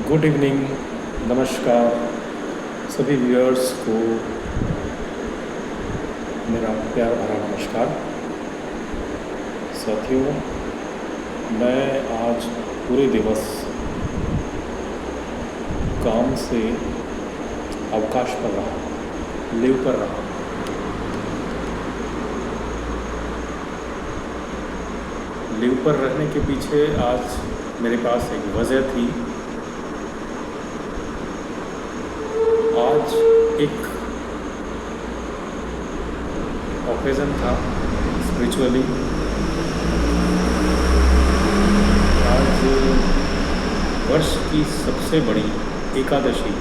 Good evening, नमस्कार सभी viewers को मेरा प्यार भरा नमस्कार। साथियों, मैं आज पूरे दिवस काम से अवकाश पर रहा, लीव पर रहा। लीव पर रहने के पीछे आज मेरे पास एक वजह थी। आज एक ओकेज़न था स्पिरिचुअली। आज वर्ष की सबसे बड़ी एकादशी,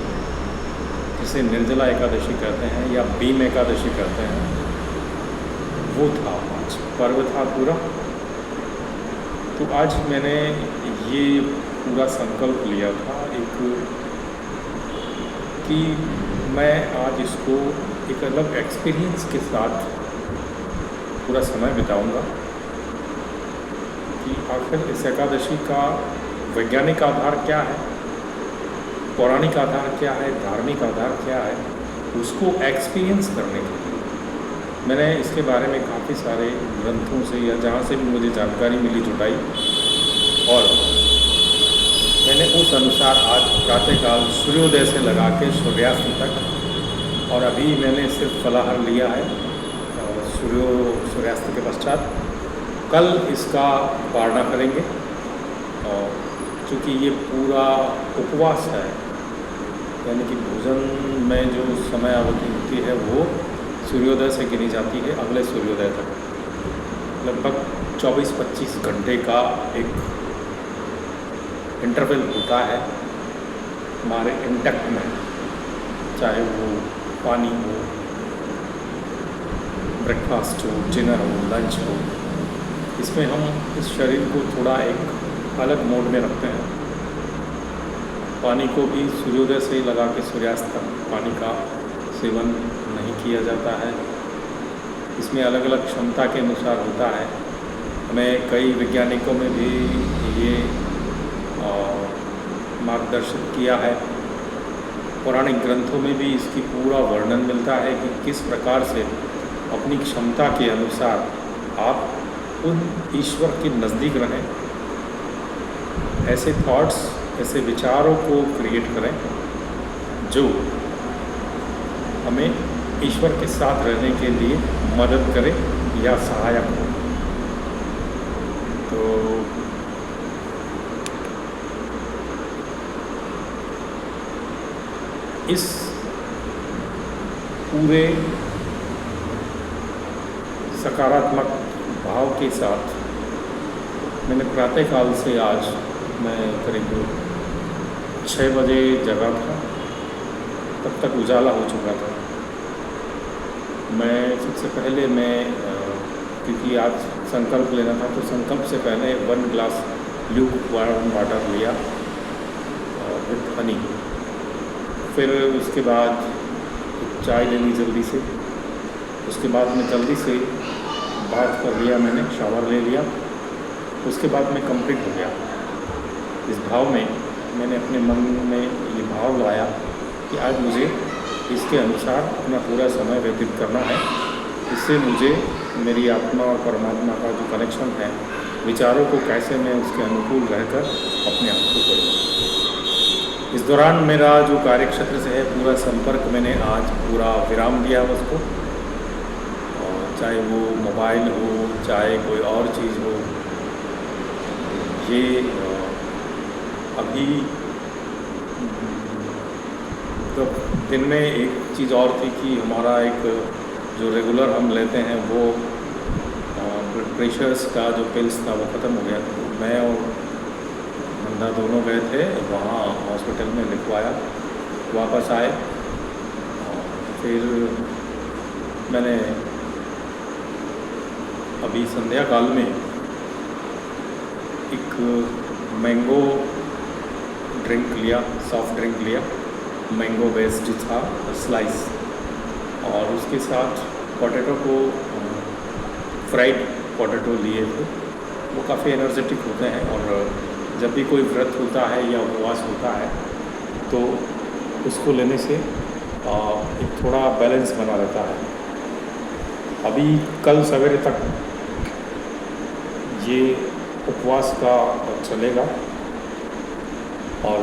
जिसे निर्जला एकादशी कहते हैं या भीम एकादशी कहते हैं, वो था। आज पर्व था पूरा। तो आज मैंने ये पूरा संकल्प लिया था कि मैं आज इसको एक अलग एक्सपीरियंस के साथ पूरा समय बिताऊंगा कि आखिर इस एकादशी का वैज्ञानिक आधार क्या है, पौराणिक आधार क्या है, धार्मिक आधार क्या है, उसको एक्सपीरियंस करने के लिए मैंने इसके बारे में काफ़ी सारे ग्रंथों से या जहाँ से भी मुझे जानकारी मिली जुटाई, और मैंने उस अनुसार आज प्रातःकाल सूर्योदय से लगा के सूर्यास्त तक, और अभी मैंने सिर्फ फलाहार लिया है सूर्यास्त के पश्चात। कल इसका पारणा करेंगे, और चूँकि ये पूरा उपवास है, यानी कि भोजन में जो समय अवधि होती है वो सूर्योदय से गिनी जाती है अगले सूर्योदय तक। लगभग 24-25 घंटे का एक इंटरवल होता है हमारे इंटेक्ट में, चाहे वो पानी हो, ब्रेकफास्ट हो, डिनर हो, लंच हो। इसमें हम इस शरीर को थोड़ा एक अलग मोड में रखते हैं। पानी को भी सूर्योदय से ही लगा के सूर्यास्त तक पानी का सेवन नहीं किया जाता है। इसमें अलग अलग क्षमता के अनुसार होता है। हमें कई वैज्ञानिकों में भी ये मार्गदर्शित किया है। पौराणिक ग्रंथों में भी इसकी पूरा वर्णन मिलता है कि किस प्रकार से अपनी क्षमता के अनुसार आप उन ईश्वर के नज़दीक रहें, ऐसे थॉट्स, ऐसे विचारों को क्रिएट करें जो हमें ईश्वर के साथ रहने के लिए मदद करे या सहायक हो। तो इस पूरे सकारात्मक भाव के साथ मैंने प्रातःकाल से आज मैं करीब 6 बजे जगा था, तब तक उजाला हो चुका था। मैं सबसे पहले क्योंकि आज संकल्प लेना था, तो संकल्प से पहले 1 ग्लास ल्यूक वार्म वाटर लिया विथ हनी। फिर उसके बाद चाय ले ली जल्दी से। उसके बाद मैं जल्दी से बाथ कर लिया, मैंने शावर ले लिया। उसके बाद मैं कंप्लीट हो गया। इस भाव में मैंने अपने मन में ये भाव लाया कि आज मुझे इसके अनुसार अपना पूरा समय व्यतीत करना है। इससे मुझे मेरी आत्मा और परमात्मा का जो कनेक्शन है, विचारों को कैसे मैं उसके अनुकूल रहकर अपने आप को करूँ। इस दौरान मेरा जो कार्यक्षेत्र से है पूरा संपर्क मैंने आज पूरा विराम दिया उसको, और चाहे वो मोबाइल हो, चाहे कोई और चीज़ हो। ये अभी तो दिन में एक चीज़ और थी कि हमारा एक जो रेगुलर हम लेते हैं वो ब्लड प्रेशर्स का जो पिल्स था वो ख़त्म हो गया। मैं और नंदा दोनों गए थे वहाँ हॉस्पिटल में, लिखवाया, वापस आए। फिर मैंने अभी संध्या काल में एक मैंगो ड्रिंक लिया, सॉफ्ट ड्रिंक लिया, मैंगो बेस्ड था स्लाइस, और उसके साथ पोटैटो को फ्राइड पोटैटो लिए थे। वो काफ़ी एनर्जेटिक होते हैं, और जब भी कोई व्रत होता है या उपवास होता है तो उसको लेने से एक थोड़ा बैलेंस बना रहता है। अभी कल सवेरे तक ये उपवास का चलेगा और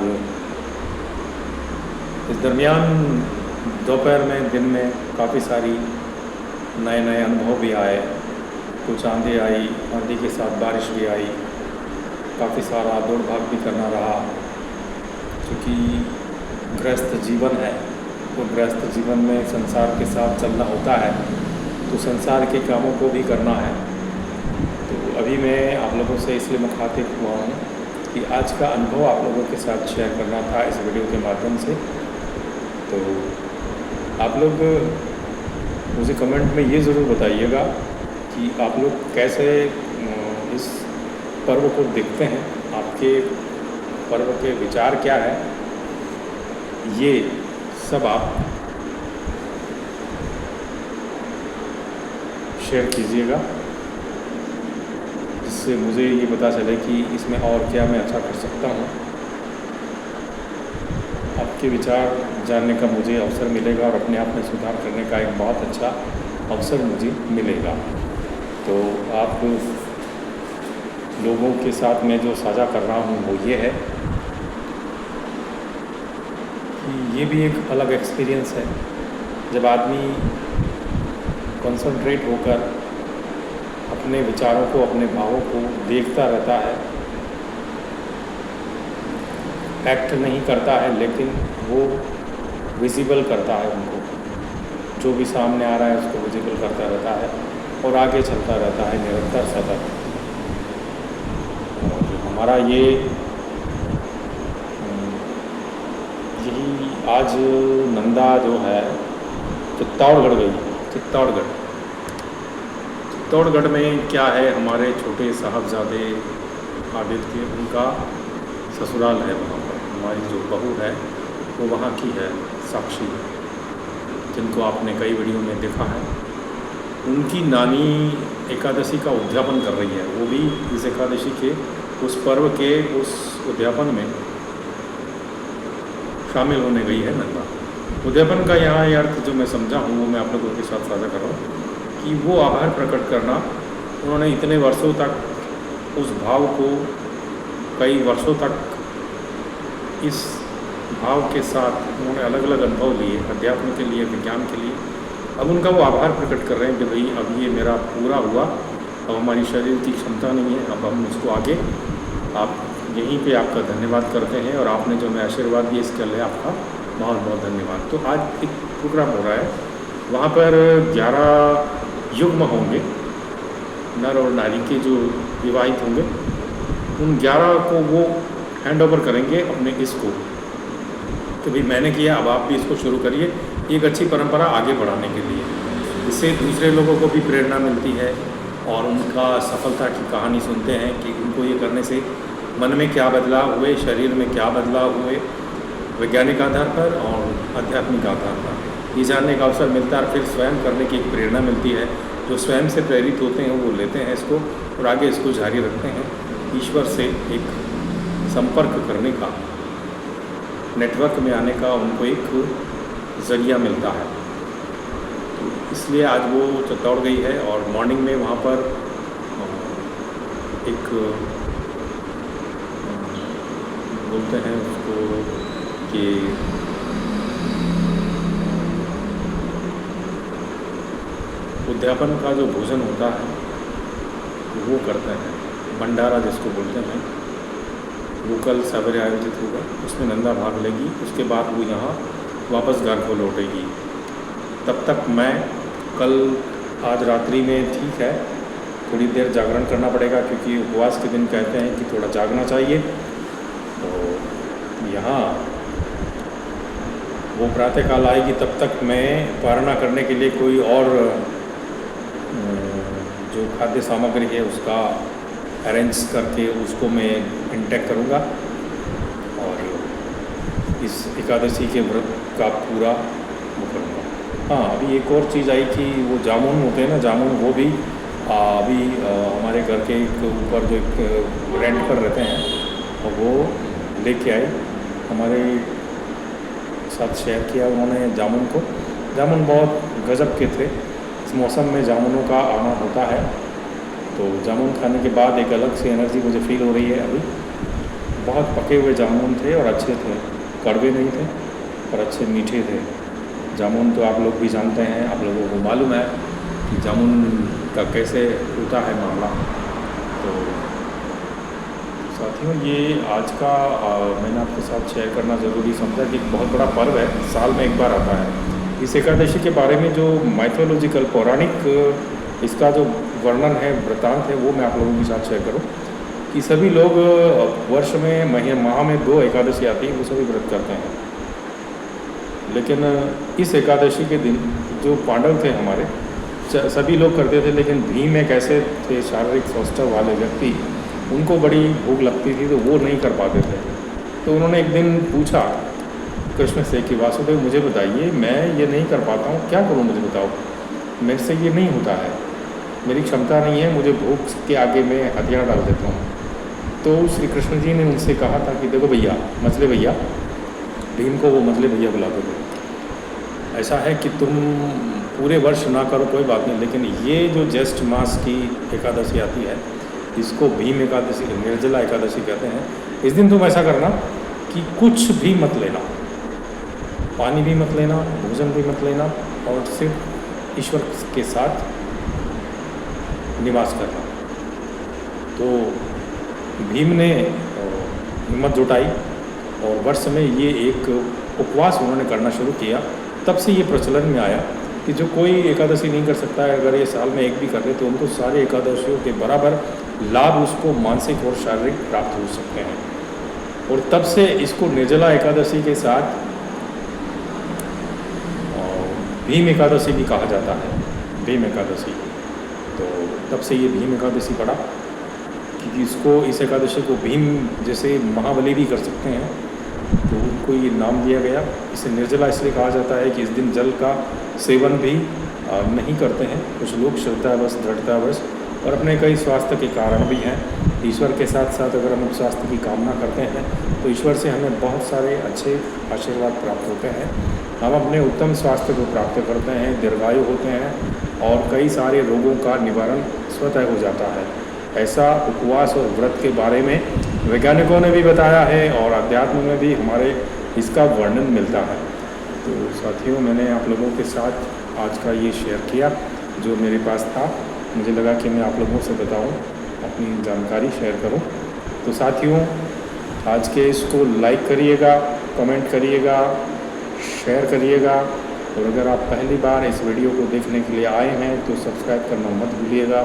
इस दरमियान दोपहर में, दिन में काफ़ी सारी नए नए अनुभव भी आए। कुछ आंधी आई, आंधी के साथ बारिश भी आई, काफ़ी सारा दौड़ भाग भी करना रहा। क्योंकि गृहस्थ जीवन है, तो गृहस्थ जीवन में संसार के साथ चलना होता है, तो संसार के कामों को भी करना है। तो अभी मैं आप लोगों से इसलिए मुखातिब हुआ हूँ कि आज का अनुभव आप लोगों के साथ शेयर करना था इस वीडियो के माध्यम से। तो आप लोग मुझे कमेंट में ये ज़रूर बताइएगा कि आप लोग कैसे इस पर्व को देखते हैं, आपके पर्व के विचार क्या है, ये सब आप शेयर कीजिएगा, जिससे मुझे ये पता चले कि इसमें और क्या मैं अच्छा कर सकता हूँ। आपके विचार जानने का मुझे अवसर मिलेगा और अपने आप में सुधार करने का एक बहुत अच्छा अवसर मुझे मिलेगा। तो आप लोगों के साथ मैं जो साझा कर रहा हूँ वो ये है कि ये भी एक अलग एक्सपीरियंस है जब आदमी कंसंट्रेट होकर अपने विचारों को, अपने भावों को देखता रहता है, एक्ट नहीं करता है, लेकिन वो विजिबल करता है उनको। जो भी सामने आ रहा है उसको विजिबल करता रहता है और आगे चलता रहता है निरंतर सतत। और हमारा यही आज नंदा जो है चित्तौड़गढ़ गई। चित्तौड़गढ़ में क्या है, हमारे छोटे साहबजादे आदित्य, उनका ससुराल है वहाँ पर। हमारी जो बहू है वो वहाँ की है, साक्षी, जिनको आपने कई वीडियो में देखा है। उनकी नानी एकादशी का उद्यापन कर रही है। वो भी इस एकादशी के उस पर्व के उस उद्यापन में शामिल होने गई है नंदा। उद्यापन का यहाँ ये अर्थ जो मैं समझा हूँ वो मैं आप लोगों के साथ साझा कर रहा हूँ कि वो आभार प्रकट करना। उन्होंने इतने वर्षों तक उस भाव को, कई वर्षों तक इस भाव के साथ उन्होंने अलग अलग अनुभव लिए, अध्यात्म के लिए, विज्ञान के लिए। अब उनका वो आभार प्रकट कर रहे हैं कि भाई अब ये मेरा पूरा हुआ, अब हमारी शरीर की क्षमता नहीं है, अब हम इसको आगे। आप यहीं पे आपका धन्यवाद करते हैं और आपने जो हमें आशीर्वाद दिए इसके लिए आपका बहुत बहुत धन्यवाद। तो आज एक प्रोग्राम हो रहा है, वहाँ पर 11 युग्म होंगे, नर और नारी के जो विवाहित होंगे, उन 11 को वो हैंड ओवर करेंगे अपने इसको कि भाई मैंने किया, अब आप भी इसको शुरू करिए, एक अच्छी परंपरा आगे बढ़ाने के लिए। इससे दूसरे लोगों को भी प्रेरणा मिलती है और उनका सफलता की कहानी सुनते हैं कि उनको ये करने से मन में क्या बदलाव हुए, शरीर में क्या बदलाव हुए, वैज्ञानिक आधार पर और आध्यात्मिक आधार पर ये जानने का अवसर मिलता है। और फिर स्वयं करने की एक प्रेरणा मिलती है। जो स्वयं से प्रेरित होते हैं वो लेते हैं इसको और आगे इसको जारी रखते हैं। ईश्वर से एक संपर्क करने का, नेटवर्क में आने का उनको एक ज़रिया मिलता है। तो इसलिए आज वो चित्तौड़ गई है और मॉर्निंग में वहाँ पर एक बोलते हैं उसको कि उद्यापन का जो भोजन होता है वो करते हैं, भंडारा जिसको बोलते हैं। वो कल सवेरे आयोजित होगा, उसमें नंदा भाग लेगी। उसके बाद वो यहाँ वापस घर को लौटेगी। तब तक मैं कल, आज रात्रि में ठीक है थोड़ी देर जागरण करना पड़ेगा, क्योंकि उपवास के दिन कहते हैं कि थोड़ा जागना चाहिए। तो यहाँ वो प्रातःकाल आएगी, तब तक मैं पारणा करने के लिए कोई और जो खाद्य सामग्री है उसका अरेंज करके उसको मैं इंटेक करूँगा और इस एकादशी के व्रत का पूरा वो करूँगा। हाँ, अभी एक और चीज़ आई कि वो जामुन होते हैं ना, जामुन, वो भी अभी हमारे घर के ऊपर जो रेंट पर रहते हैं और वो लेके आए। हमारे साथ शेयर किया उन्होंने जामुन को। जामुन बहुत गज़ब के थे। इस मौसम में जामुनों का आना होता है, तो जामुन खाने के बाद एक अलग सी एनर्जी मुझे फ़ील हो रही है अभी। बहुत पके हुए जामुन थे और अच्छे थे, कड़वे नहीं थे और अच्छे मीठे थे। जामुन तो आप लोग भी जानते हैं, आप लोगों को मालूम है कि जामुन का कैसे होता है मामला। तो साथियों, ये आज का मैंने आपके साथ शेयर करना ज़रूरी समझा कि एक बहुत बड़ा पर्व है, साल में एक बार आता है। इस एकादशी के बारे में जो माइथोलॉजिकल पौराणिक इसका जो वर्णन है, वृत्तांत है, वो मैं आप लोगों के साथ शेयर करूं कि सभी लोग वर्ष में माह में 2 एकादशी आती है, वो सभी व्रत करते हैं। लेकिन इस एकादशी के दिन जो पांडव थे हमारे, सभी लोग करते थे, लेकिन भीम एक ऐसे थे शारीरिक सौष्ठव वाले व्यक्ति, उनको बड़ी भूख लगती थी तो वो नहीं कर पाते थे। तो उन्होंने एक दिन पूछा कृष्ण से कि वासुदेव मुझे बताइए, मैं ये नहीं कर पाता हूँ, क्या करूँ मुझे बताओ, मेरे से ये नहीं होता है, मेरी क्षमता नहीं है, मुझे भूख के आगे मैं हथियार डाल देता हूँ। तो श्री कृष्ण जी ने उनसे कहा था कि देखो भैया, मछली भैया, भीम को वो मछली भैया बुलाते थे, ऐसा है कि तुम पूरे वर्ष ना करो कोई बात नहीं, लेकिन ये जो ज्येष्ठ मास की एकादशी आती है, इसको भीम एकादशी, निर्जला एकादशी कहते हैं। इस दिन तुम ऐसा करना कि कुछ भी मत लेना, पानी भी मत लेना, भोजन भी मत लेना, और सिर्फ ईश्वर के साथ निवास करना। तो भीम ने हिम्मत जुटाई और वर्ष में ये एक उपवास उन्होंने करना शुरू किया। तब से ये प्रचलन में आया कि जो कोई एकादशी नहीं कर सकता है, अगर ये साल में एक भी कर ले तो उनको सारे एकादशियों के बराबर लाभ उसको मानसिक और शारीरिक प्राप्त हो सकते हैं। और तब से इसको निर्जला एकादशी के साथ भीम एकादशी भी कहा जाता है, भीम एकादशी। तो तब से ये भीम एकादशी पड़ा, क्योंकि इस एकादशी को भीम जैसे महाबली भी कर सकते हैं, तो उनको ये नाम दिया गया। इसे निर्जला इसलिए कहा जाता है कि इस दिन जल का सेवन भी नहीं करते हैं कुछ लोग, श्रद्धावश, दृढ़तावश, और अपने कई स्वास्थ्य के कारण भी हैं। ईश्वर के साथ साथ अगर हम स्वास्थ्य की कामना करते हैं तो ईश्वर से हमें बहुत सारे अच्छे आशीर्वाद प्राप्त होते हैं। हम अपने उत्तम स्वास्थ्य को प्राप्त करते हैं, दीर्घायु होते हैं और कई सारे रोगों का निवारण स्वतः हो जाता है। ऐसा उपवास और व्रत के बारे में वैज्ञानिकों ने भी बताया है और अध्यात्म में भी हमारे इसका वर्णन मिलता है। तो साथियों, मैंने आप लोगों के साथ आज का ये शेयर किया जो मेरे पास था। मुझे लगा कि मैं आप लोगों से बताऊं, अपनी जानकारी शेयर करूं। तो साथियों, आज के इसको लाइक करिएगा, कमेंट करिएगा, शेयर करिएगा, और अगर आप पहली बार इस वीडियो को देखने के लिए आए हैं तो सब्सक्राइब करना मत भूलिएगा,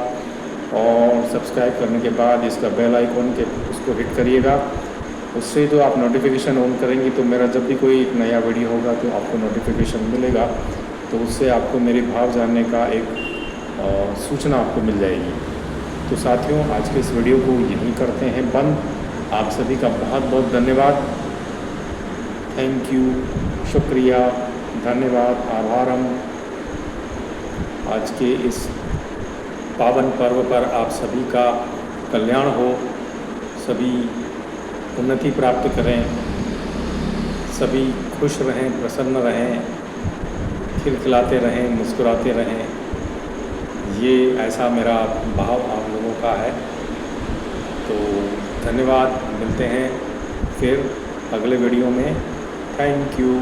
और सब्सक्राइब करने के बाद इसका बेल आइकॉन के उसको हिट करिएगा। उससे जो आप नोटिफिकेशन ऑन करेंगे तो मेरा जब भी कोई एक नया वीडियो होगा तो आपको नोटिफिकेशन मिलेगा, तो उससे आपको मेरे भाव जानने का एक सूचना आपको मिल जाएगी। तो साथियों, आज के इस वीडियो को यहीं करते हैं बंद। आप सभी का बहुत बहुत धन्यवाद, थैंक यू, शुक्रिया, धन्यवाद, आभारम। आज के इस पावन पर्व पर आप सभी का कल्याण हो, सभी उन्नति प्राप्त करें, सभी खुश रहें, प्रसन्न रहें, खिलखिलाते रहें, मुस्कुराते रहें। ये ऐसा मेरा भाव आप लोगों का है। तो धन्यवाद, मिलते हैं फिर अगले वीडियो में। Thank you.